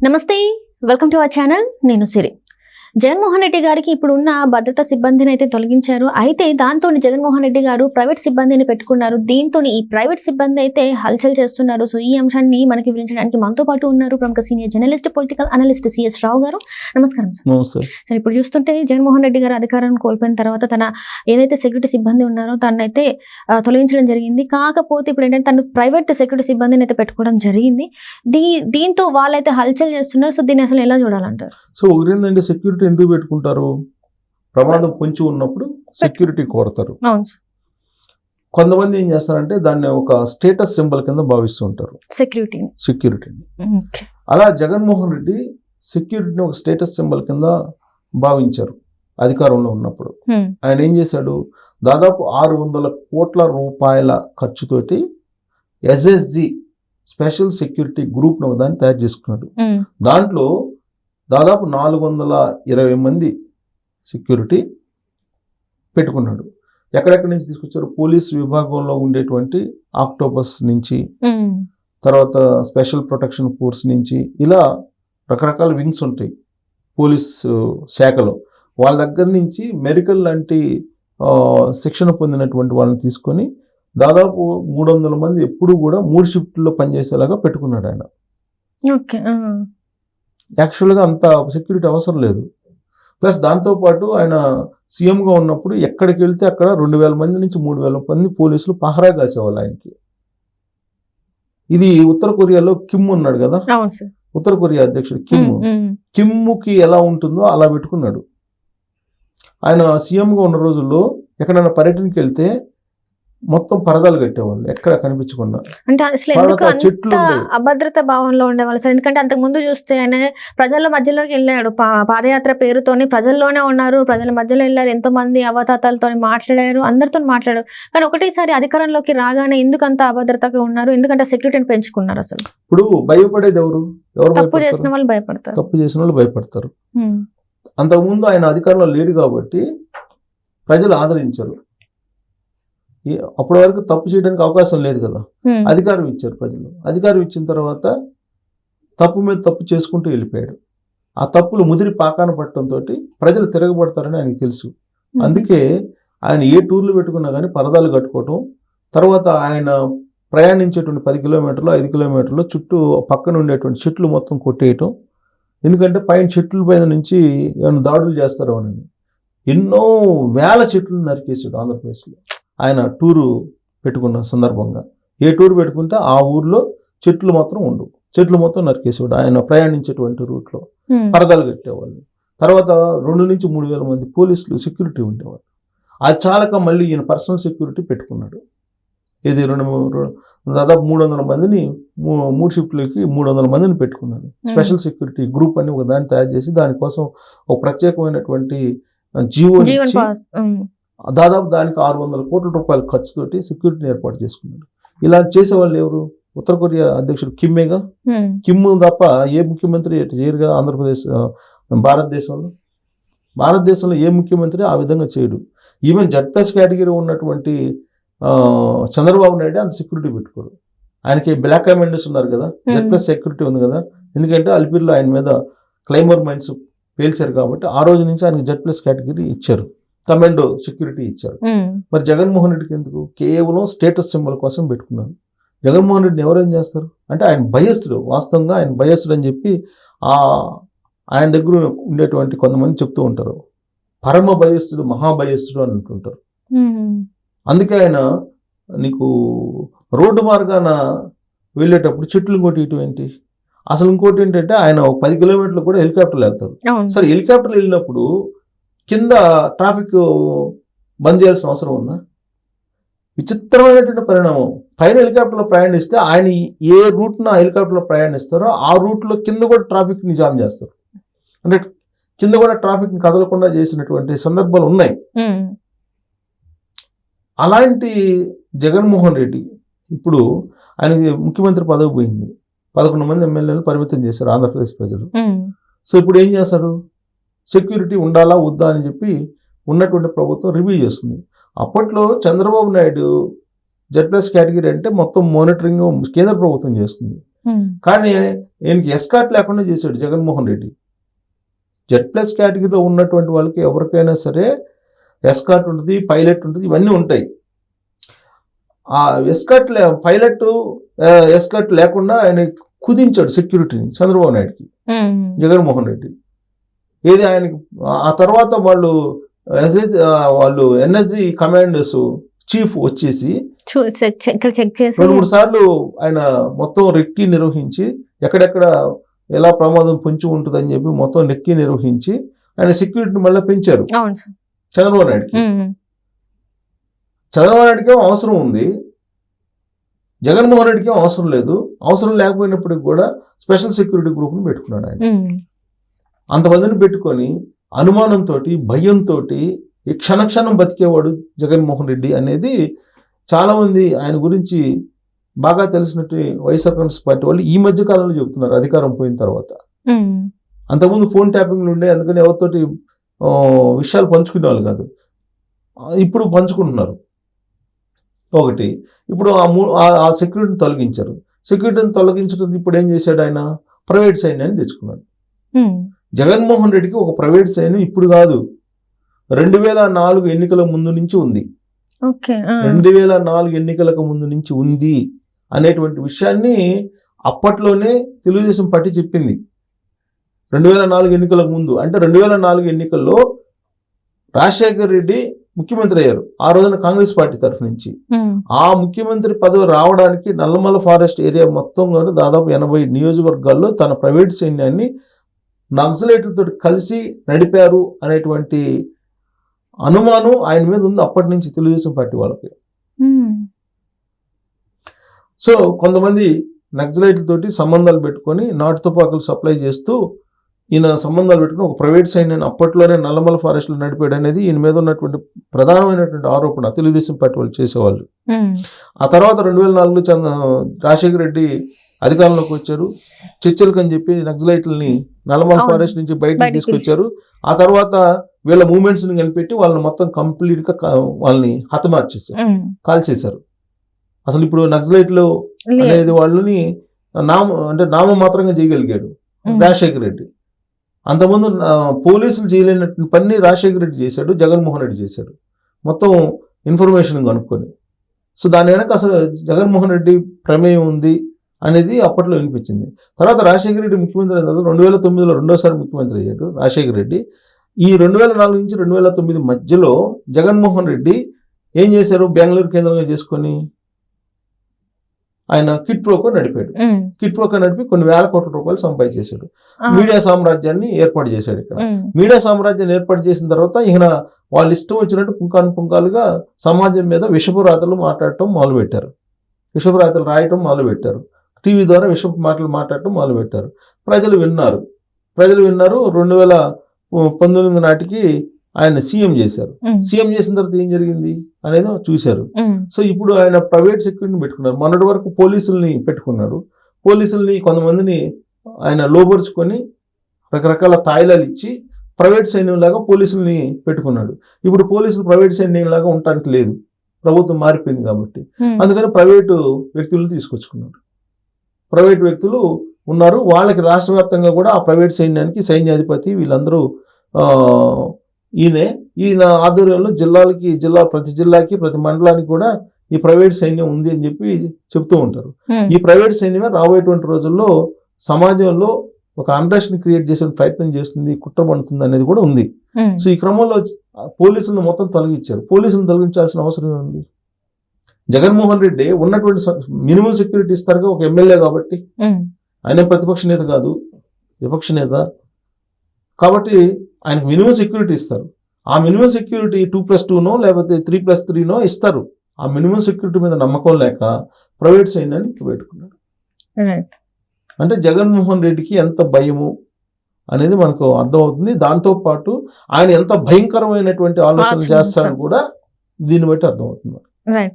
నమస్తే, welcome to our channel. నేను సిరి. జగన్మోహన్ రెడ్డి గారికి ఇప్పుడున్న భద్రతా సిబ్బందిని అయితే తొలగించారు. అయితే దాంతో జగన్మోహన్ రెడ్డి గారు ప్రైవేట్ సిబ్బందిని పెట్టుకున్నారు. దీంతో ఈ ప్రైవేట్ సిబ్బంది అయితే హల్చల్ చేస్తున్నారు. సో ఈ అంశాన్ని మనకి వివరించడానికి మనతో పాటు ఉన్నారు ప్రముఖ senior journalist, political analyst CS Rao garu. నమస్కారం సార్. సార్, ఇప్పుడు చూస్తుంటే జగన్మోహన్ రెడ్డి గారు అధికారాన్ని కోల్పోయిన తర్వాత తన ఏదైతే సెక్యూరిటీ సిబ్బంది ఉన్నారో తనైతే తొలగించడం జరిగింది. కాకపోతే ఇప్పుడు ఏంటంటే తను ప్రైవేట్ సెక్యూరిటీ సిబ్బందిని అయితే పెట్టుకోవడం జరిగింది. దీంతో వాళ్ళైతే హల్చల్ చేస్తున్నారు. సో దీన్ని అసలు ఎలా చూడాలంటారు? సో ఏంటంటే సెక్యూరిటీ ఎందుకు పెట్టుకుంటారు? ప్రమాదం పొంచి ఉన్నప్పుడు సెక్యూరిటీ కోరతారు. కొంతమంది ఏం చేస్తారంటే దాన్ని ఒక స్టేటస్ సింబల్ కింద భావిస్తూ ఉంటారు సెక్యూరిటీని. అలా జగన్మోహన్ రెడ్డి సెక్యూరిటీని ఒక స్టేటస్ సింబల్ కింద భావించారు అధికారంలో ఉన్నప్పుడు. ఆయన ఏం చేశాడు, దాదాపు 600 కోట్ల రూపాయల ఖర్చుతోటి ఎస్ఎస్జి స్పెషల్ సెక్యూరిటీ గ్రూప్ దాన్ని తయారు చేసుకున్నాడు. దాంట్లో దాదాపు 420 మంది సెక్యూరిటీ పెట్టుకున్నాడు. ఎక్కడెక్కడి నుంచి తీసుకొచ్చారు? పోలీస్ విభాగంలో ఉండేటువంటి ఆక్టోపస్ నుంచి, తర్వాత స్పెషల్ ప్రొటెక్షన్ ఫోర్స్ నుంచి, ఇలా రకరకాల వింగ్స్ ఉంటాయి పోలీస్ శాఖలో. వాళ్ళ దగ్గర నుంచి మెడికల్ లాంటి శిక్షణ పొందినటువంటి వాళ్ళని తీసుకొని దాదాపు 300 మంది ఎప్పుడు కూడా 3 షిఫ్ట్లో పనిచేసేలాగా పెట్టుకున్నాడు ఆయన. యాక్చువల్గా అంత సెక్యూరిటీ అవసరం లేదు. ప్లస్ దాంతోపాటు ఆయన సీఎంగా ఉన్నప్పుడు ఎక్కడికి వెళ్తే అక్కడ 2000 మంది నుంచి 3000 మంది పోలీసులు పహరా కాసేవాళ్ళు ఆయనకి. ఇది ఉత్తర కొరియాలో కిమ్ ఉన్నాడు కదా, ఉత్తర కొరియా అధ్యక్షుడు కిమ్ముకి ఎలా ఉంటుందో అలా పెట్టుకున్నాడు. ఆయన సీఎంగా ఉన్న రోజుల్లో ఎక్కడైనా పర్యటనకి వెళ్తే మొత్తం పరదాలు కట్టేవాళ్ళు ఎక్కడ కనిపించకుండా. అంటే అసలు ఎందుకు అంత అభద్రత భావంలో ఉండేవాళ్ళు సార్? ఎందుకంటే అంతకు ముందు చూస్తే ఆయన ప్రజల మధ్యలోకి వెళ్ళాడు, పాదయాత్ర పేరుతోని ప్రజల్లోనే ఉన్నారు, ప్రజల మధ్యలో వెళ్ళారు, ఎంతో మంది అవతాతాలతో మాట్లాడారు, అందరితో మాట్లాడారు. కానీ ఒకటేసారి అధికారంలోకి రాగానే ఎందుకు అంత అభద్రతగా ఉన్నారు? ఎందుకంటే సెక్యూరిటీని పెంచుకున్నారు. అసలు ఇప్పుడు భయపడేది ఎవరు? తప్పు చేసిన వాళ్ళు భయపడతారు. తప్పు చేసిన వాళ్ళు భయపడతారు. అంతకుముందు ఆయన అధికారంలో లేడు కాబట్టి ప్రజలు ఆదరించారు. అప్పటి వరకు తప్పు చేయడానికి అవకాశం లేదు కదా, అధికారం ఇచ్చారు ప్రజలు. అధికారం ఇచ్చిన తర్వాత తప్పు మీద తప్పు చేసుకుంటూ వెళ్ళిపోయాడు. ఆ తప్పులు ముదిరి పాకాన పట్టడంతో ప్రజలు తిరగబడతారని ఆయనకు తెలుసు. అందుకే ఆయన ఏ టూర్లు పెట్టుకున్నా కానీ పరదాలు కట్టుకోవటం, తర్వాత ఆయన ప్రయాణించేటువంటి 10 కిలోమీటర్లు 5 కిలోమీటర్లు చుట్టూ పక్కన ఉండేటువంటి చెట్లు మొత్తం కొట్టేయటం. ఎందుకంటే పైన చెట్ల పైన నుంచి ఏమైనా దాడులు చేస్తారో అని ఎన్నో వేల చెట్లు నరికేసాడు ఆంధ్రప్రదేశ్లో. ఆయన టూరు పెట్టుకున్న సందర్భంగా ఏ టూర్ పెట్టుకుంటే ఆ ఊర్లో చెట్లు మాత్రం ఉండవు, చెట్లు మొత్తం నరికేసేవాడు. ఆయన ప్రయాణించేటువంటి రూట్లో పరదాలు కట్టేవాళ్ళు. తర్వాత 2 నుంచి 3000 మంది పోలీసులు సెక్యూరిటీ ఉండేవాళ్ళు. అది చాలక మళ్ళీ ఈయన పర్సనల్ సెక్యూరిటీ పెట్టుకున్నాడు. ఇది దాదాపు 300 మందిని 3 షిఫ్ట్లకి 300 మందిని పెట్టుకున్నాడు. స్పెషల్ సెక్యూరిటీ గ్రూప్ అని ఒక దాన్ని తయారు చేసి దానికోసం ఒక ప్రత్యేకమైనటువంటి జీవో దాదాపు దానికి 600 కోట్ల రూపాయల ఖర్చుతోటి సెక్యూరిటీని ఏర్పాటు చేసుకున్నాడు. ఇలా చేసేవాళ్ళు ఎవరు? ఉత్తర కొరియా అధ్యక్షుడు కిమ్మేగా. కిమ్ తప్ప ఏ ముఖ్యమంత్రి చేయరుగా ఆంధ్రప్రదేశ్ భారతదేశంలో ఏ ముఖ్యమంత్రి ఆ విధంగా చేయడు. ఈవెన్ జడ్ప్లస్ కేటగిరీ ఉన్నటువంటి చంద్రబాబు నాయుడు అంత సెక్యూరిటీ పెట్టుకోడు. ఆయనకి బ్లాక్ కమాండర్స్ ఉన్నారు కదా, జడ్ప్లస్ సెక్యూరిటీ ఉంది కదా. ఎందుకంటే అల్పిరిలో ఆయన మీద క్లైమర్ మైన్స్ పేల్చారు కాబట్టి ఆ రోజు నుంచి ఆయనకి జడ్ప్లస్ కేటగిరీ ఇచ్చారు, కమాండో సెక్యూరిటీ ఇచ్చారు. మరి జగన్మోహన్ రెడ్డికి ఎందుకు? కేవలం స్టేటస్ సింబల్ కోసం పెట్టుకున్నారు. జగన్మోహన్ రెడ్డిని ఎవరేం చేస్తారు అంటే ఆయన భయస్థుడు, వాస్తవంగా ఆయన భయస్థుడు అని చెప్పి ఆయన దగ్గర ఉండేటువంటి కొంతమంది చెప్తూ ఉంటారు. పరమ భయస్థుడు, మహాభయస్థుడు అని అంటుంటారు. అందుకే ఆయన నీకు రోడ్డు మార్గాన వెళ్ళేటప్పుడు చెట్లు కొట్టేయటం ఏంటి? అసలు ఇంకోటి ఏంటంటే ఆయన 10 కిలోమీటర్లు కూడా హెలికాప్టర్లు వెళ్తారు. సరే, హెలికాప్టర్లు వెళ్ళినప్పుడు కింద ట్రాఫిక్ బంద్ చేయాల్సిన అవసరం ఉందా? విచిత్రమైనటువంటి పరిణామం. పైన హెలికాప్టర్లో ప్రయాణిస్తే ఆయన ఏ రూట్న హెలికాప్టర్లో ప్రయాణిస్తారో ఆ రూట్లో కింద కూడా ట్రాఫిక్ని జామ్ చేస్తారు. అంటే కింద కూడా ట్రాఫిక్ని కదలకుండా చేసినటువంటి సందర్భాలు ఉన్నాయి. అలాంటి జగన్మోహన్ రెడ్డి ఇప్పుడు ఆయనకి ముఖ్యమంత్రి పదవి పోయింది. 11 మంది ఎమ్మెల్యేలు పరిమితం చేశారు ఆంధ్రప్రదేశ్ ప్రజలు. సో ఇప్పుడు ఏం చేస్తారు? సెక్యూరిటీ ఉండాలా వద్దా అని చెప్పి ఉన్నటువంటి ప్రభుత్వం రివ్యూ చేస్తుంది. అప్పట్లో Chandrababu Naidu Z plus category అంటే మొత్తం మానిటరింగ్ కేంద్ర ప్రభుత్వం చేస్తుంది. కానీ ఈయనకి ఎస్కార్ట్ లేకుండా చేశాడు జగన్మోహన్ రెడ్డి. Z+ కేటగిరీలో ఉన్నటువంటి వాళ్ళకి ఎవరికైనా సరే ఎస్కార్ట్ ఉంటుంది, పైలట్ ఉంటుంది, ఇవన్నీ ఉంటాయి. ఆ ఎస్కార్ట్ లేకుండా ఆయన కుదించాడు సెక్యూరిటీని చంద్రబాబు నాయుడుకి, జగన్మోహన్ రెడ్డి. ఏది ఆయనకి ఆ తర్వాత వాళ్ళు NSG కమాండర్స్ చీఫ్ వచ్చేసి చెక్ చేసి 2-3 సార్లు ఆయన మొత్తం రెక్కి నిర్వహించి ఎక్కడెక్కడ ఎలా ప్రమాదం పొంచి ఉంటుందని చెప్పి మొత్తం నెక్కి నిర్వహించి ఆయన సెక్యూరిటీని మళ్ళీ పెంచారు చంద్రబాబు నాయుడుకి. చంద్రబాబు నాయుడుకి అవసరం ఉంది, జగన్మోహన్ రెడ్డికి అవసరం లేదు. అవసరం లేకపోయినప్పటికి కూడా స్పెషల్ సెక్యూరిటీ గ్రూప్ని పెట్టుకున్నాడు ఆయన. అంతమందిని పెట్టుకొని అనుమానంతో, భయంతో ఈ క్షణక్షణం బతికేవాడు జగన్మోహన్ రెడ్డి అనేది చాలా మంది ఆయన గురించి బాగా తెలిసినట్టు వైఎస్ఆర్ కాంగ్రెస్ పార్టీ వాళ్ళు ఈ మధ్య కాలంలో చెబుతున్నారు, అధికారం పోయిన తర్వాత. అంతకుముందు ఫోన్ ట్యాపింగ్లు ఉండే, అందుకని ఎవరితోటి విషయాలు పంచుకునే వాళ్ళు కాదు, ఇప్పుడు పంచుకుంటున్నారు. ఒకటి, ఇప్పుడు ఆ సెక్యూరిటీని తొలగించారు. సెక్యూరిటీని తొలగించడం ఇప్పుడు ఏం చేశాడు ఆయన? ప్రైవేట్ సైన్యాన్ని తెచ్చుకున్నాడు. జగన్మోహన్ రెడ్డికి ఒక ప్రైవేట్ సైన్యం ఇప్పుడు కాదు, 2004 ఎన్నికల ముందు నుంచి ఉంది. 2004 ఎన్నికలకు ముందు నుంచి ఉంది అనేటువంటి విషయాన్ని అప్పట్లోనే తెలుగుదేశం పార్టీ చెప్పింది. 2004 ఎన్నికలకు ముందు అంటే 2004 ఎన్నికల్లో రాజశేఖర్ రెడ్డి ముఖ్యమంత్రి అయ్యారు ఆ రోజున కాంగ్రెస్ పార్టీ తరఫు నుంచి. ఆ ముఖ్యమంత్రి పదవి రావడానికి నల్లమల ఫారెస్ట్ ఏరియా మొత్తం కూడా దాదాపు 80 నియోజకవర్గాల్లో తన ప్రైవేట్ సైన్యాన్ని నక్సలైట్లతో కలిసి నడిపారు అనేటువంటి అనుమానం ఆయన మీద ఉంది అప్పటి నుంచి తెలుగుదేశం పార్టీ వాళ్ళకి. సో కొంతమంది నక్సలైట్లతోటి సంబంధాలు పెట్టుకొని నాటు తుపాకులు సప్లై చేస్తూ ఈయన సంబంధాలు పెట్టుకుని ఒక ప్రైవేట్ సైన్యాన్ని అప్పట్లోనే నల్లమల ఫారెస్ట్లో నడిపాడు అనేది ఈయన మీద ఉన్నటువంటి ప్రధానమైనటువంటి ఆరోపణ తెలుగుదేశం పార్టీ వాళ్ళు చేసేవాళ్ళు. ఆ తర్వాత 2004లో రాజశేఖర రెడ్డి అధికారంలోకి వచ్చారు. చర్చలకు అని చెప్పి నక్సలైట్లని నల్లమల ఫారెస్ట్ నుంచి బయటకు తీసుకొచ్చారు. ఆ తర్వాత వీళ్ళ మూవ్మెంట్స్ని కనిపెట్టి వాళ్ళని మొత్తం కంప్లీట్గా వాళ్ళని హతమార్చేశారు, కాల్చేశారు. అసలు ఇప్పుడు నక్సలైట్లు అనేది వాళ్ళని నామమాత్రంగా చేయగలిగాడు రాజశేఖర రెడ్డి. అంతకుముందు పోలీసులు చేయలేనటువంటి పని రాజశేఖర రెడ్డి చేశాడు, జగన్మోహన్ రెడ్డి చేశాడు, మొత్తం ఇన్ఫర్మేషన్ కనుక్కొని. సో దాని వెనక అసలు జగన్మోహన్ రెడ్డి ప్రమేయం ఉంది అనేది అప్పట్లో వినిపించింది. తర్వాత రాజశేఖర రెడ్డి ముఖ్యమంత్రి అయిన తర్వాత 2009లో రెండోసారి ముఖ్యమంత్రి అయ్యాడు రాజశేఖర రెడ్డి. ఈ 2004 నుంచి 2009 మధ్యలో జగన్మోహన్ రెడ్డి ఏం చేశారు? బెంగళూరు కేంద్రంగా చేసుకొని ఆయన కిట్ ప్రోకో నడిపాడు. కిట్ ప్రోకో నడిపి కొన్ని వేల కోట్ల రూపాయలు సంపాదించేశాడు. మీడియా సామ్రాజ్యాన్ని ఏర్పాటు చేశాడు. ఇక్కడ మీడియా సామ్రాజ్యాన్ని ఏర్పాటు చేసిన తర్వాత ఈయన వాళ్ళు ఇష్టం వచ్చినట్టు పుంకాలుగా సమాజం మీద విషపు రాతలు మాట్లాడటం మొదలుపెట్టారు. విషపు రాతలు రాయటం మొదలుపెట్టారు. టీవీ ద్వారా విషపు మాటలు మాట్లాడటం మొదలుపెట్టారు. ప్రజలు విన్నారు. 2019 నాటికి ఆయన సీఎం చేశారు. సీఎం చేసిన తర్వాత ఏం జరిగింది అనేది చూశారు. సో ఇప్పుడు ఆయన ప్రైవేట్ సెక్యూరిటీని పెట్టుకున్నారు. మొన్నటి వరకు పోలీసుల్ని పెట్టుకున్నాడు. పోలీసుల్ని కొంతమందిని ఆయన లోపరుచుకొని రకరకాల తాయిలాలు ఇచ్చి ప్రైవేట్ సైన్యంలాగా పోలీసుల్ని పెట్టుకున్నాడు. ఇప్పుడు పోలీసులు ప్రైవేట్ సైన్యంలాగా ఉండటానికి లేదు, ప్రభుత్వం మారిపోయింది కాబట్టి. అందుకని ప్రైవేటు వ్యక్తులు తీసుకొచ్చుకున్నారు. ప్రైవేట్ వ్యక్తులు ఉన్నారు. వాళ్ళకి రాష్ట్ర వ్యాప్తంగా కూడా ఆ ప్రైవేట్ సైన్యానికి సైన్యాధిపతి వీళ్ళందరూ ఈయన ఆధ్వర్యంలో ప్రతి జిల్లాకి ప్రతి మండలానికి కూడా ఈ ప్రైవేట్ సైన్యం ఉంది అని చెప్పి చెప్తూ ఉంటారు. ఈ ప్రైవేట్ సైన్యమే రాబోయేటువంటి రోజుల్లో సమాజంలో ఒక అన్రెస్ట్ని క్రియేట్ చేసే ప్రయత్నం చేస్తుంది, కుట్రపడుతుంది అనేది కూడా ఉంది. సో ఈ క్రమంలో పోలీసులను మొత్తం తొలగించారు. పోలీసులను తొలగించాల్సిన అవసరం ఉంది. జగన్మోహన్ రెడ్డి ఉన్నటువంటి మినిమం సెక్యూరిటీ ఇస్తారుగా ఒక ఎమ్మెల్యే కాబట్టి, ఆయన ప్రతిపక్ష నేత కాదు, విపక్ష నేత కాబట్టి ఆయనకు మినిమం సెక్యూరిటీ ఇస్తారు. ఆ మినిమం సెక్యూరిటీ 2+2నో లేకపోతే 3+3నో ఇస్తారు. ఆ మినిమం సెక్యూరిటీ మీద నమ్మకం లేక ప్రైవేట్ సైన్యాన్ని పెట్టుకున్నారు. అంటే జగన్మోహన్ రెడ్డికి ఎంత భయము అనేది మనకు అర్థమవుతుంది. దాంతోపాటు ఆయన ఎంత భయంకరమైనటువంటి ఆలోచనలు చేస్తారని కూడా దీన్ని బట్టి అర్థమవుతుంది.